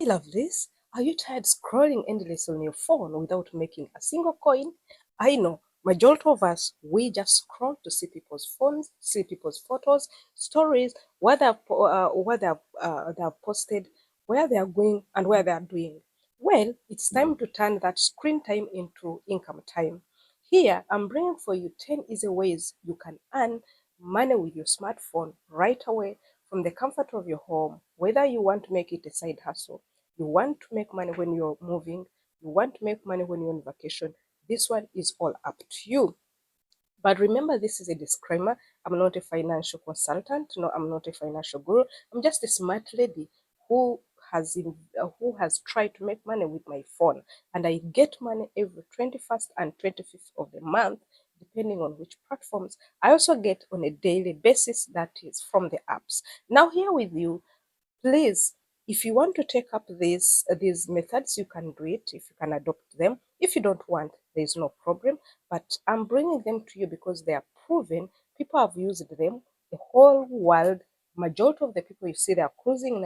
I love this. Are you tired scrolling endlessly on your phone without making a single coin? I know. Majority of us, we just scroll to see people's phones, see people's photos, stories, what they have posted, where they are going, and where they are doing. Well, it's time to turn that screen time into income time. Here, I'm bringing for you 10 easy ways you can earn money with your smartphone right away from the comfort of your home, whether you want to make it a side hustle, you want to make money when you're moving, you want to make money when you're on vacation. This one is all up to you. But remember, this is a disclaimer. I'm not a financial consultant. No, I'm not a financial guru. I'm just a smart lady who who has tried to make money with my phone, and I get money every 21st and 25th of the month, depending on which platforms. I also get on a daily basis, that is from the apps. Now, here with you, please, if you want to take up these methods, you can do it. If you can adopt them, if you don't want, there is no problem. But I'm bringing them to you because they are proven. People have used them. The whole world, majority of the people you see, they are cruising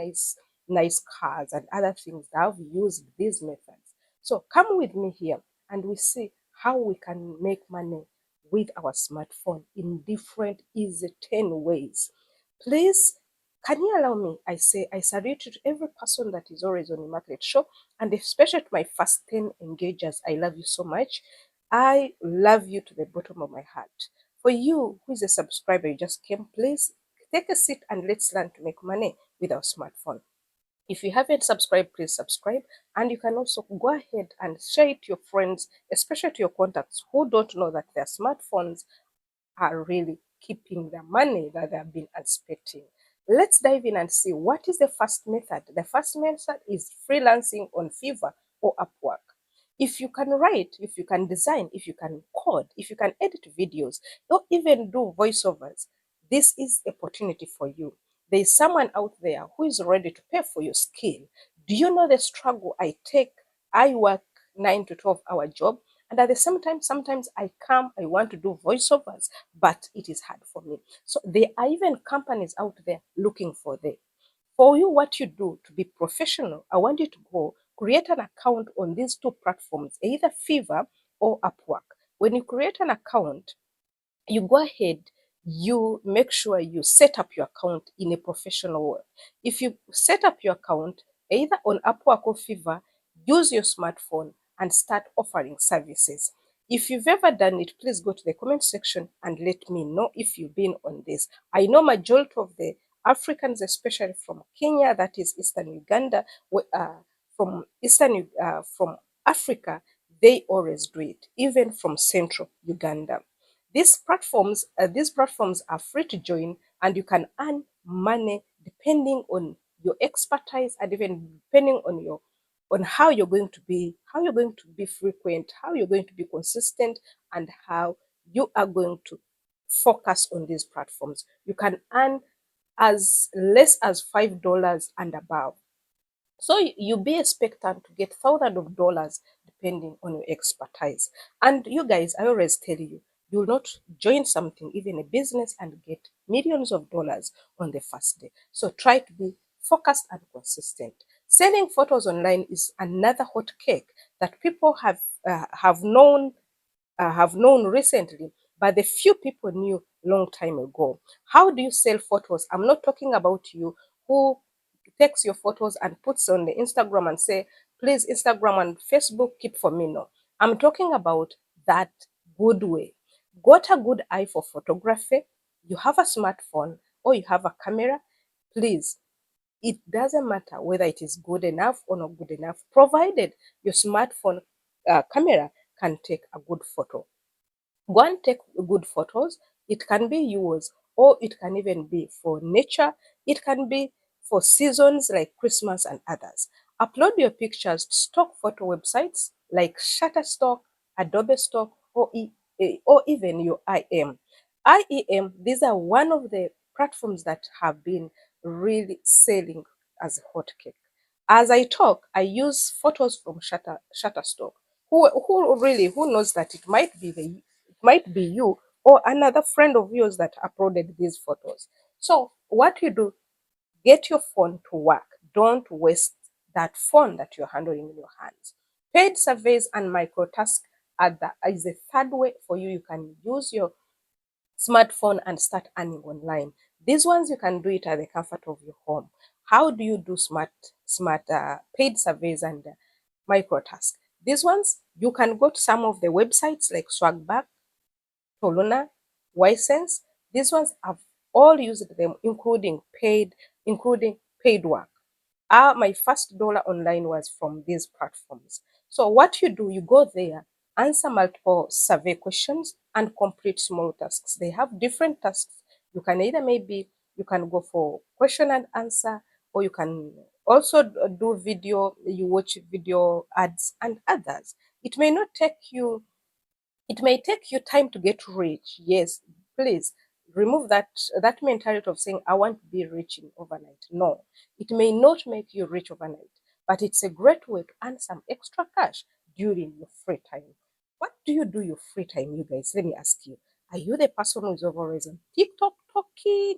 nice cars and other things. They have used these methods. So come with me here, and we see how we can make money with our smartphone in different easy 10 ways. Please, can you allow me? I say, I salute to every person that is always on the market show, and especially to my first 10 engagers. I love you so much. I love you to the bottom of my heart. For you who is a subscriber, you just came, please take a seat and let's learn to make money with our smartphone. If you haven't subscribed, please subscribe. And you can also go ahead and share it to your friends, especially to your contacts who don't know that their smartphones are really keeping the money that they have been expecting. Let's dive in and see what is the first method. The first method is freelancing on Fiverr or Upwork. If you can write, if you can design, if you can code, if you can edit videos, or even do voiceovers, this is opportunity for you. There is someone out there who is ready to pay for your skill. Do you know the struggle I take? I work 9 to 12-hour job, and at the same time, sometimes I want to do voiceovers, but it is hard for me. So there are even companies out there looking for you. What you do to be professional, I want you to go create an account on these two platforms, either Fiverr or Upwork. When you create an account, you go ahead, you make sure you set up your account in a professional way. If you set up your account either on Upwork or Fiverr, use your smartphone and start offering services. If you've ever done it, please go to the comment section and let me know if you've been on this. I know majority of the Africans, especially from Kenya, that is Eastern Uganda, from Africa, they always do it, even from Central Uganda. These platforms are free to join, and you can earn money depending on your expertise and even depending on your on how you're going to be frequent, how you're going to be consistent, and how you are going to focus on these platforms. You can earn as less as $5 and above. So you be expectant to get thousands of dollars depending on your expertise. And you guys, I always tell you, you will not join something, even a business, and get millions of dollars on the first day. So try to be focused and consistent. Selling photos online is another hot cake that people have known recently, but the few people knew long time ago. How do you sell photos? I'm not talking about you who takes your photos and puts on the Instagram and say, please, Instagram and Facebook, keep for me. No, I'm talking about that good way. Got a good eye for photography? You have a smartphone or you have a camera? Please, it doesn't matter whether it is good enough or not good enough, provided your smartphone camera can take a good photo. Go and take good photos. It can be yours, or it can even be for nature. It can be for seasons like Christmas and others. Upload your pictures to stock photo websites like Shutterstock, Adobe Stock, or even your IM. IEM, these are one of the platforms that have been really selling as a hotcake. As I talk, I use photos from Shutterstock. Who knows that it might be you or another friend of yours that uploaded these photos. So what you do, get your phone to work. Don't waste that phone that you're handling in your hands. Paid surveys and microtasks is the third way for you. You can use your smartphone and start earning online. These ones you can do it at the comfort of your home. How do you do smart paid surveys and microtasks? These ones you can go to some of the websites like Swagback, Toluna, Ysense. These ones I've all used them, including paid work. My first dollar online was from these platforms. So what you do, you go there, answer multiple survey questions and complete small tasks. They have different tasks. You can either maybe you can go for question and answer, or you can also do video, you watch video ads and others. It may not take you it may take you time to get rich. Yes, please remove that mentality of saying I want to be rich in overnight. No, it may not make you rich overnight, but it's a great way to earn some extra cash during your free time. What do you do your free time, you guys? Let me ask you. Are you the person who is always on TikTok talking?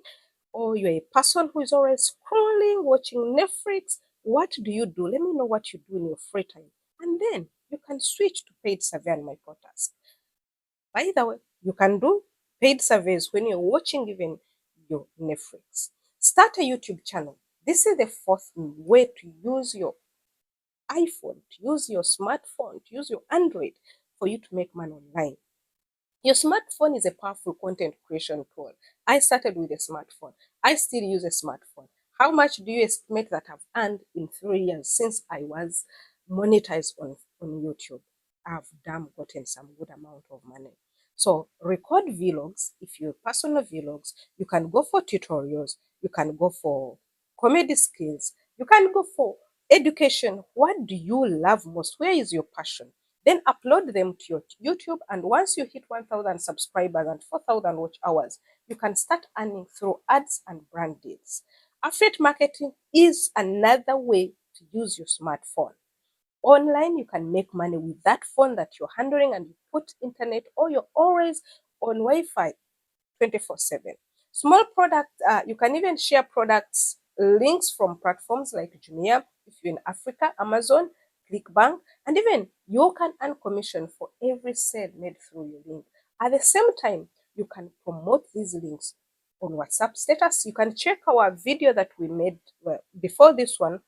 Or you're a person who is always scrolling, watching Netflix? What do you do? Let me know what you do in your free time. And then you can switch to paid survey and microtask. By the way, you can do paid surveys when you're watching even your Netflix. Start a YouTube channel. This is the fourth way to use your iPhone, to use your smartphone, to use your Android for you to make money online. Your smartphone is a powerful content creation tool. I started with a smartphone. I still use a smartphone. How much do you estimate that I've earned in 3 years since I was monetized on YouTube? I've damn gotten some good amount of money. So record vlogs. If you're personal vlogs, you can go for tutorials, you can go for comedy skills, you can go for education. What do you love most? Where is your passion? Then upload them to your YouTube, and once you hit 1,000 subscribers and 4,000 watch hours, you can start earning through ads and brand deals. Affiliate marketing is another way to use your smartphone. Online, you can make money with that phone that you're handling, and you put internet, or you're always on Wi-Fi 24/7. Small product, you can even share products links from platforms like Jumia if you're in Africa, Amazon, ClickBank, and even you can earn commission for every sale made through your link. At the same time, you can promote these links on WhatsApp status. You can check our video that we made before this one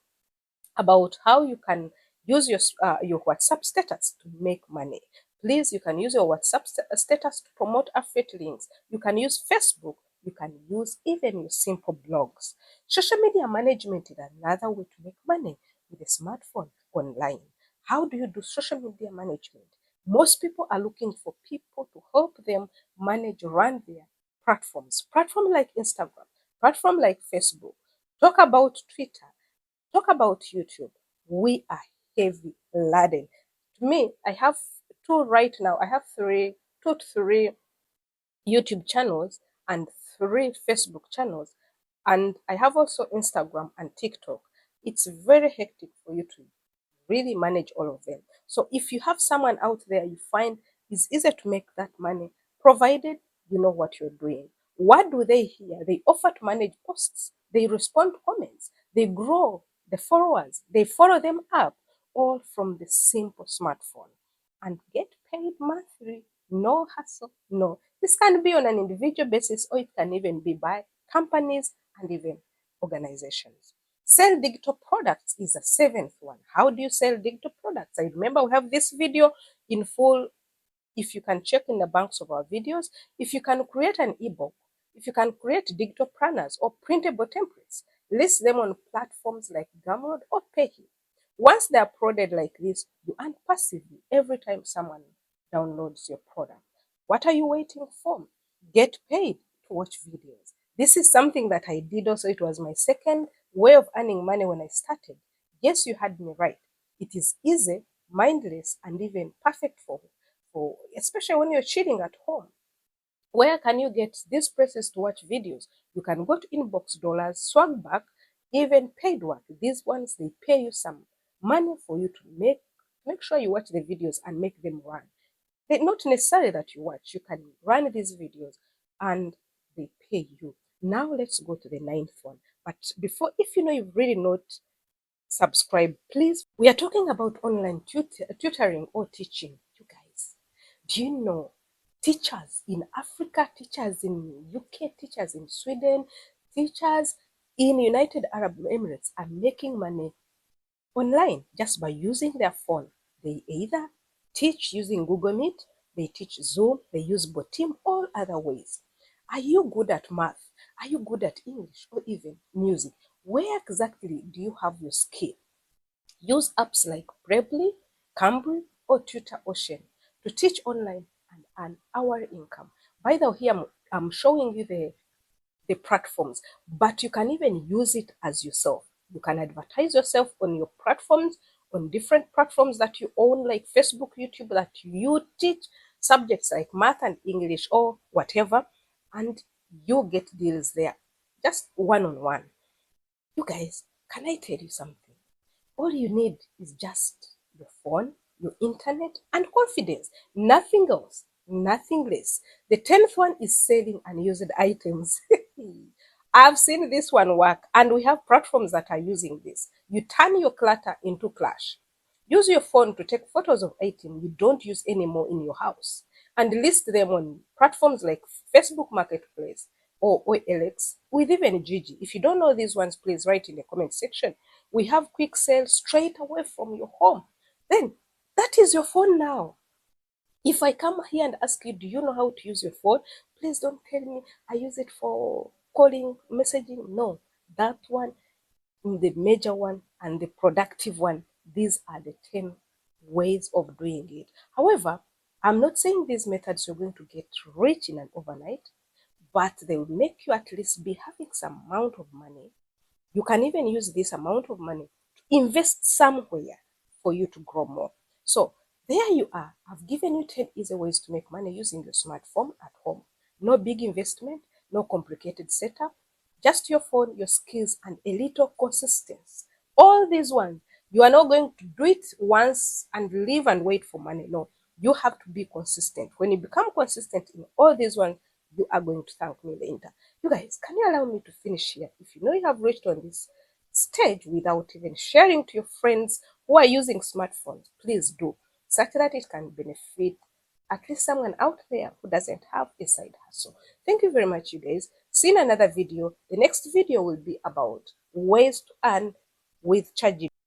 about how you can use your WhatsApp status to make money. Please, you can use your WhatsApp status to promote affiliate links. You can use Facebook. You can use even your simple blogs. Social media management is another way to make money with a smartphone online. How do you do social media management? Most people are looking for people to help them run their platforms. Platform like Instagram, platform like Facebook. Talk about Twitter. Talk about YouTube. We are heavy laden. To me, I have two right now. I have two to three YouTube channels and three Facebook channels. And I have also Instagram and TikTok. It's very hectic for you to really manage all of them. So if you have someone out there you find is easier to make that money, provided you know what you're doing. What do they hear? They offer to manage posts, they respond to comments, they grow the followers, they follow them up, all from the simple smartphone, and get paid monthly. No hassle, no. This can be on an individual basis, or it can even be by companies and even organizations. Sell digital products is a seventh one. How do you sell digital products? I remember we have this video in full. If you can check in the banks of our videos, if you can create an ebook, if you can create digital planners or printable templates, list them on platforms like Gumroad or Payhip. Once they're uploaded like this, you earn passively every time someone downloads your product. What are you waiting for? Get paid to watch videos. This is something that I did also. It was my second way of earning money when I started. Yes, you had me right. It is easy, mindless, and even perfect for especially when you're chilling at home. Where can you get these places to watch videos? You can go to Inbox Dollars, Swagback, even paid work. These ones, they pay you some money for you to make sure you watch the videos and make them run. They not necessarily that you watch. You can run these videos and they pay you. Now let's go to the ninth one. But before, if you know you've really not subscribe, please. We are talking about online tutoring or teaching. You guys, do you know teachers in Africa, teachers in UK, teachers in Sweden, teachers in United Arab Emirates are making money online just by using their phone. They either teach using Google Meet, they teach Zoom, they use Botim, all other ways. Are you good at math? Are you good at English or even music? Where exactly do you have your skill? Use apps like Brevely, Cambly, or Tutor Ocean to teach online and earn our income. By the way, here I'm showing you the platforms, but you can even use it as yourself. You can advertise yourself on your platforms, on different platforms that you own, like Facebook, YouTube, that you teach subjects like math and English or whatever, and you get deals there, just one on one. You guys, can I tell you something? All you need is just your phone, your internet, and confidence. Nothing else, nothing less. The 10th one is selling unused items. I've seen this one work, and we have platforms that are using this. You turn your clutter into cash. Use your phone to take photos of items you don't use anymore in your house and list them on platforms like Facebook Marketplace or OLX with even Gigi. If you don't know these ones, please write in the comment section. We have quick sales straight away from your home. Then that is your phone now. If I come here and ask you, do you know how to use your phone? Please don't tell me I use it for calling, messaging. No, that one, the major one, and the productive one. These are the 10 ways of doing it. However, I'm not saying these methods you're going to get rich in an overnight, but they will make you at least be having some amount of money. You can even use this amount of money to invest somewhere for you to grow more. So there you are. I've given you 10 easy ways to make money using your smartphone at home. No big investment, no complicated setup, just your phone, your skills, and a little consistency. All these ones, you are not going to do it once and leave and wait for money. No, you have to be consistent. When you become consistent in all these ones, you are going to thank me later. You guys, can you allow me to finish here? If you know you have reached on this stage without even sharing to your friends who are using smartphones, please do, such that it can benefit at least someone out there who doesn't have a side hustle. Thank you very much, you guys. See you in another video. The next video will be about ways to earn with ChatGPT.